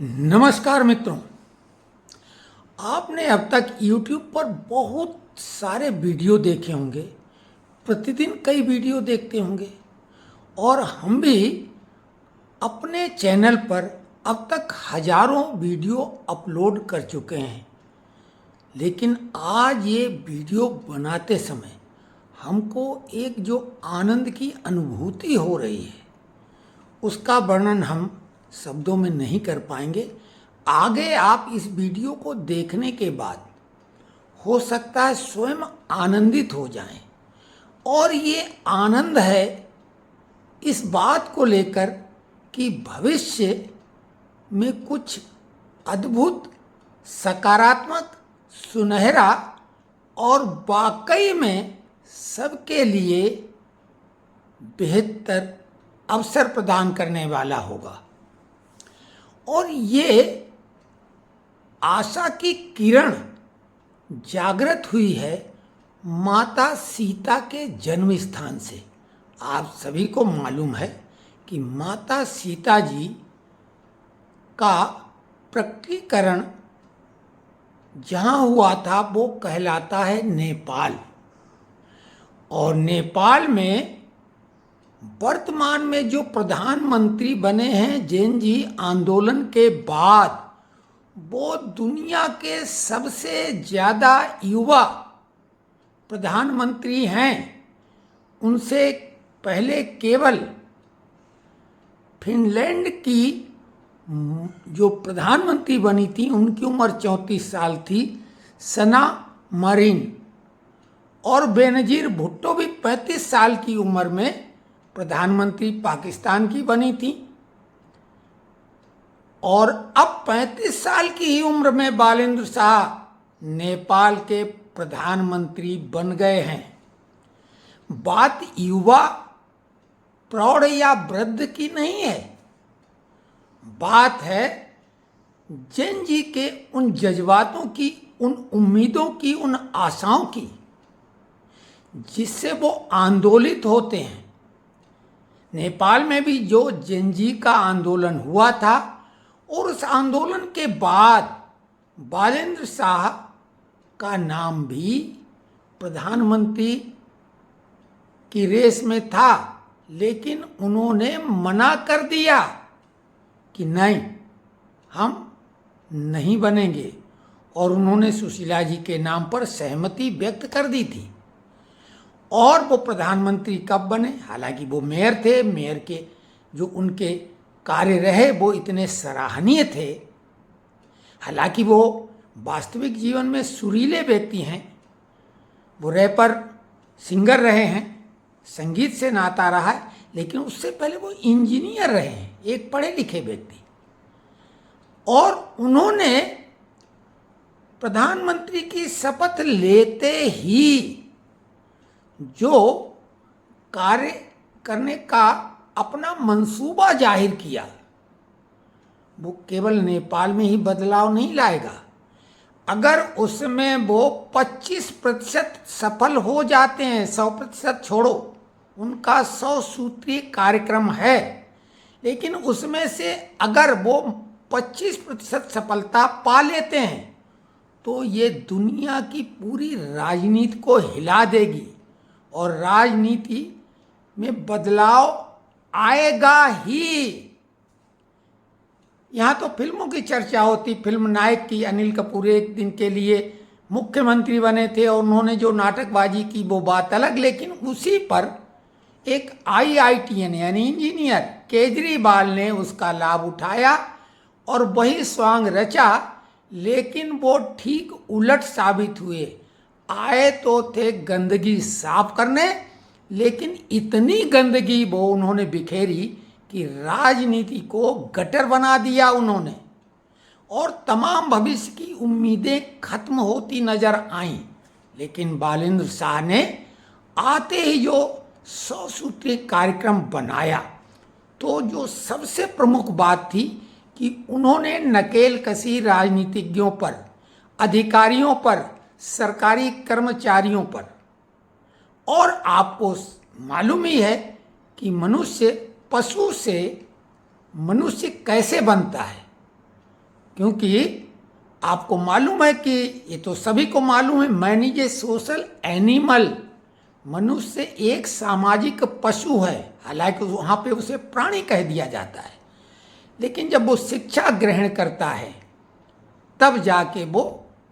नमस्कार मित्रों, आपने अब तक YouTube पर बहुत सारे वीडियो देखे होंगे। प्रतिदिन कई वीडियो देखते होंगे और हम भी अपने चैनल पर अब तक हजारों वीडियो अपलोड कर चुके हैं। लेकिन आज ये वीडियो बनाते समय हमको एक जो आनंद की अनुभूति हो रही है उसका वर्णन हम शब्दों में नहीं कर पाएंगे। आगे आप इस वीडियो को देखने के बाद हो सकता है स्वयं आनंदित हो जाएं। और ये आनंद है इस बात को लेकर कि भविष्य में कुछ अद्भुत, सकारात्मक, सुनहरा और वाकई में सबके लिए बेहतर अवसर प्रदान करने वाला होगा। और ये आशा की किरण जागृत हुई है माता सीता के जन्म स्थान से। आप सभी को मालूम है कि माता सीता जी का प्रकटीकरण जहाँ हुआ था वो कहलाता है नेपाल। और नेपाल में वर्तमान में जो प्रधानमंत्री बने हैं जेनजी आंदोलन के बाद, वो दुनिया के सबसे ज़्यादा युवा प्रधानमंत्री हैं। उनसे पहले केवल फिनलैंड की जो प्रधानमंत्री बनी थी उनकी उम्र 34 साल थी, सना मरीन। और बेनजीर भुट्टो भी 35 साल की उम्र में प्रधानमंत्री पाकिस्तान की बनी थी। और अब 35 साल की ही उम्र में बालेंद्र शाह नेपाल के प्रधानमंत्री बन गए हैं। बात युवा, प्रौढ़ या वृद्ध की नहीं है, बात है जैन जी के उन जज्बातों की, उन उम्मीदों की, उन आशाओं की जिससे वो आंदोलित होते हैं। नेपाल में भी जो जेनजी का आंदोलन हुआ था और उस आंदोलन के बाद बालेंद्र शाह का नाम भी प्रधानमंत्री की रेस में था, लेकिन उन्होंने मना कर दिया कि नहीं, हम नहीं बनेंगे। और उन्होंने सुशीला जी के नाम पर सहमति व्यक्त कर दी थी। और वो प्रधानमंत्री कब बने? हालांकि वो मेयर थे, मेयर के जो उनके कार्य रहे वो इतने सराहनीय थे। हालांकि वो वास्तविक जीवन में सुरीले व्यक्ति हैं, वो रैपर, सिंगर रहे हैं, संगीत से नाता रहा है, लेकिन उससे पहले वो इंजीनियर रहे हैं, एक पढ़े लिखे व्यक्ति। और उन्होंने प्रधानमंत्री की शपथ लेते ही जो कार्य करने का अपना मंसूबा जाहिर किया, वो केवल नेपाल में ही बदलाव नहीं लाएगा। अगर उसमें वो 25% सफल हो जाते हैं, 100% छोड़ो, उनका 100 सूत्रीय कार्यक्रम है, लेकिन उसमें से अगर वो 25% सफलता पा लेते हैं तो ये दुनिया की पूरी राजनीति को हिला देगी और राजनीति में बदलाव आएगा ही। यहाँ तो फिल्मों की चर्चा होती, फिल्म नायक की। अनिल कपूर एक दिन के लिए मुख्यमंत्री बने थे और उन्होंने जो नाटकबाजी की वो बात अलग, लेकिन उसी पर एक IITN यानी इंजीनियर केजरीवाल ने उसका लाभ उठाया और वही स्वांग रचा। लेकिन वो ठीक उलट साबित हुए। आए तो थे गंदगी साफ करने, लेकिन इतनी गंदगी वो उन्होंने बिखेरी कि राजनीति को गटर बना दिया उन्होंने। और तमाम भविष्य की उम्मीदें खत्म होती नजर आईं। लेकिन बालेंद्र शाह ने आते ही जो 100 सूत्रीय कार्यक्रम बनाया, तो जो सबसे प्रमुख बात थी कि उन्होंने नकेल कसी राजनीतिज्ञों पर, अधिकारियों पर, सरकारी कर्मचारियों पर। और आपको मालूम ही है कि मनुष्य पशु से मनुष्य कैसे बनता है। क्योंकि आपको मालूम है कि ये तो सभी को मालूम है, man is a social animal. मनुष्य एक सामाजिक पशु है, हालांकि वहाँ पे उसे प्राणी कह दिया जाता है, लेकिन जब वो शिक्षा ग्रहण करता है तब जाके वो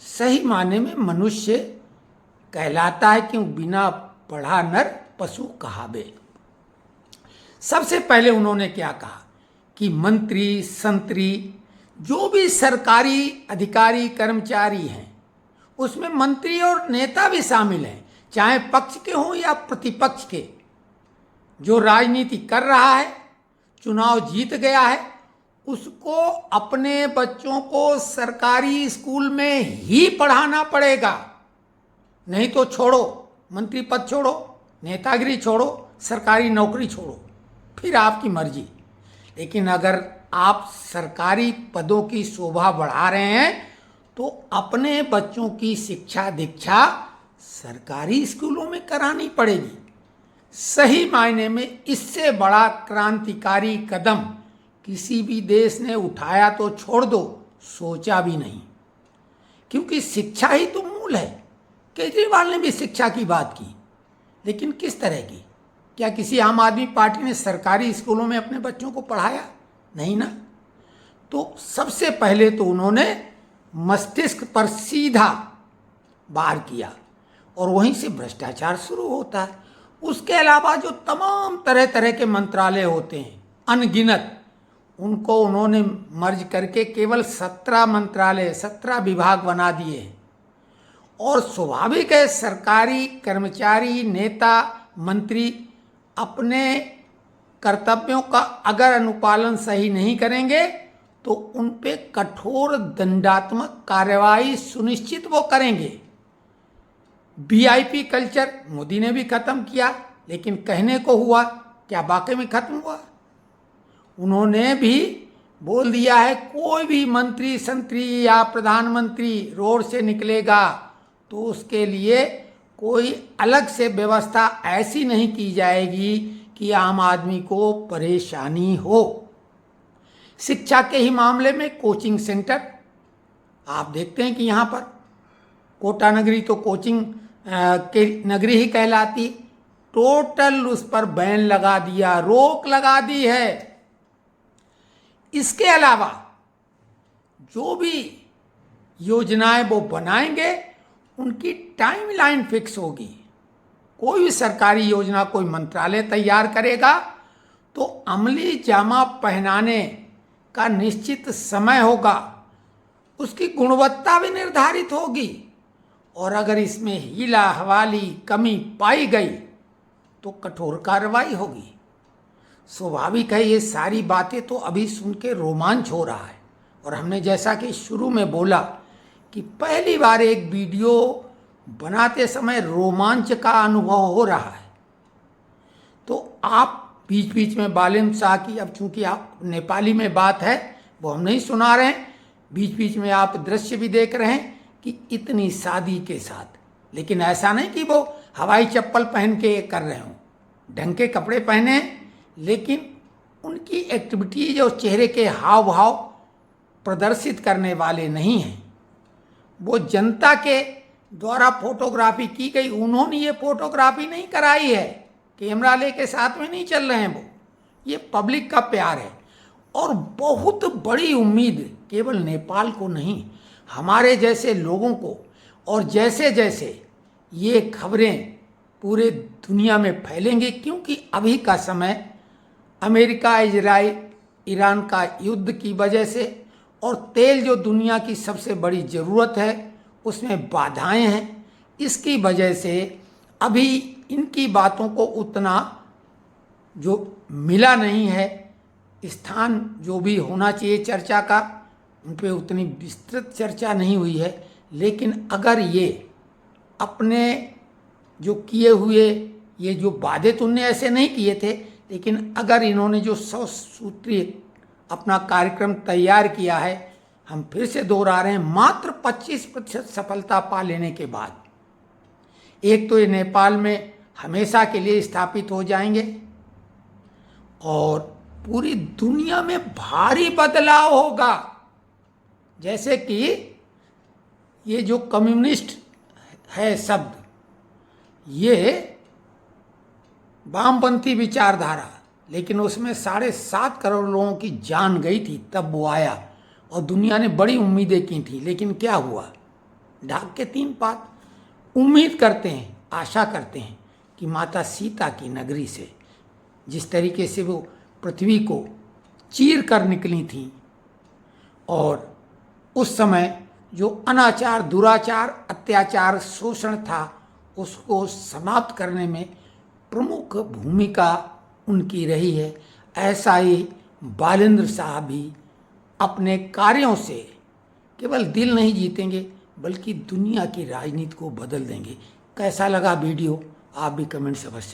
सही माने में मनुष्य कहलाता है, क्यों बिना पढ़ा नर पशु कहावे। सबसे पहले उन्होंने क्या कहा कि मंत्री संतरी जो भी सरकारी अधिकारी कर्मचारी हैं, उसमें मंत्री और नेता भी शामिल हैं, चाहे पक्ष के हों या प्रतिपक्ष के। जो राजनीति कर रहा है, चुनाव जीत गया है, उसको अपने बच्चों को सरकारी स्कूल में ही पढ़ाना पड़ेगा। नहीं तो छोड़ो, मंत्री पद छोड़ो, नेतागिरी छोड़ो, सरकारी नौकरी छोड़ो, फिर आपकी मर्जी। लेकिन अगर आप सरकारी पदों की शोभा बढ़ा रहे हैं तो अपने बच्चों की शिक्षा दीक्षा सरकारी स्कूलों में करानी पड़ेगी। सही मायने में इससे बड़ा क्रांतिकारी कदम किसी भी देश ने उठाया तो छोड़ दो, सोचा भी नहीं, क्योंकि शिक्षा ही तो मूल है। केजरीवाल ने भी शिक्षा की बात की, लेकिन किस तरह की? क्या किसी आम आदमी पार्टी ने सरकारी स्कूलों में अपने बच्चों को पढ़ाया? नहीं ना। तो सबसे पहले तो उन्होंने मस्तिष्क पर सीधा वार किया और वहीं से भ्रष्टाचार शुरू होता है। उसके अलावा जो तमाम तरह तरह के मंत्रालय होते हैं अनगिनत, उनको उन्होंने मर्ज करके केवल 17 मंत्रालय 17 विभाग बना दिए हैं। और स्वाभाविक है, सरकारी कर्मचारी नेता मंत्री अपने कर्तव्यों का अगर अनुपालन सही नहीं करेंगे तो उन पे कठोर दंडात्मक कार्रवाई सुनिश्चित वो करेंगे। वीआईपी कल्चर मोदी ने भी खत्म किया, लेकिन कहने को हुआ, क्या वाकई में खत्म हुआ? उन्होंने भी बोल दिया है कोई भी मंत्री संतरी या प्रधानमंत्री रोड से निकलेगा तो उसके लिए कोई अलग से व्यवस्था ऐसी नहीं की जाएगी कि आम आदमी को परेशानी हो। शिक्षा के ही मामले में कोचिंग सेंटर आप देखते हैं कि यहाँ पर कोटा नगरी तो कोचिंग के नगरी ही कहलाती, टोटल उस पर बैन लगा दिया, रोक लगा दी है। इसके अलावा जो भी योजनाएं वो बनाएंगे उनकी टाइमलाइन फिक्स होगी। कोई भी सरकारी योजना कोई मंत्रालय तैयार करेगा तो अमली जामा पहनाने का निश्चित समय होगा, उसकी गुणवत्ता भी निर्धारित होगी, और अगर इसमें हीला हवाली कमी पाई गई तो कठोर कार्रवाई होगी। स्वाभाविक है, ये सारी बातें तो अभी सुन के रोमांच हो रहा है। और हमने जैसा कि शुरू में बोला कि पहली बार एक वीडियो बनाते समय रोमांच का अनुभव हो रहा है। तो आप बीच बीच में बालिम शाह की, अब चूंकि आप नेपाली में बात है वो हम नहीं सुना रहे हैं, बीच बीच में आप दृश्य भी देख रहे हैं कि इतनी शादी के साथ, लेकिन ऐसा नहीं कि वो हवाई चप्पल पहन के कर रहे हों, ढंग के कपड़े पहने, लेकिन उनकी एक्टिविटीज और चेहरे के हाव भाव प्रदर्शित करने वाले नहीं हैं। वो जनता के द्वारा फोटोग्राफी की गई, उन्होंने ये फोटोग्राफी नहीं कराई है, कैमरा लेके साथ में नहीं चल रहे हैं वो, ये पब्लिक का प्यार है। और बहुत बड़ी उम्मीद केवल नेपाल को नहीं, हमारे जैसे लोगों को, और जैसे जैसे ये खबरें पूरे दुनिया में फैलेंगी, क्योंकि अभी का समय अमेरिका इजराइल ईरान का युद्ध की वजह से और तेल जो दुनिया की सबसे बड़ी ज़रूरत है उसमें बाधाएं हैं, इसकी वजह से अभी इनकी बातों को उतना जो मिला नहीं है, स्थान जो भी होना चाहिए चर्चा का, उन पर उतनी विस्तृत चर्चा नहीं हुई है। लेकिन अगर ये अपने जो किए हुए, ये जो वादे तो उनने ऐसे नहीं किए थे, लेकिन अगर इन्होंने जो 100 सूत्रीय अपना कार्यक्रम तैयार किया है, हम फिर से दोहरा रहे हैं, मात्र 25% सफलता पा लेने के बाद एक तो ये नेपाल में हमेशा के लिए स्थापित हो जाएंगे और पूरी दुनिया में भारी बदलाव होगा। जैसे कि ये जो कम्युनिस्ट है शब्द, ये वामपंथी विचारधारा, लेकिन उसमें 7.5 करोड़ लोगों की जान गई थी तब वो आया और दुनिया ने बड़ी उम्मीदें की थी, लेकिन क्या हुआ? ढाक के 3 पात। उम्मीद करते हैं, आशा करते हैं कि माता सीता की नगरी से जिस तरीके से वो पृथ्वी को चीर कर निकली थी और उस समय जो अनाचार, दुराचार, अत्याचार, शोषण था उसको समाप्त करने में प्रमुख भूमिका उनकी रही है, ऐसा ही बालेंद्र साहब भी अपने कार्यों से केवल दिल नहीं जीतेंगे बल्कि दुनिया की राजनीति को बदल देंगे। कैसा लगा वीडियो? आप भी कमेंट से अवश्य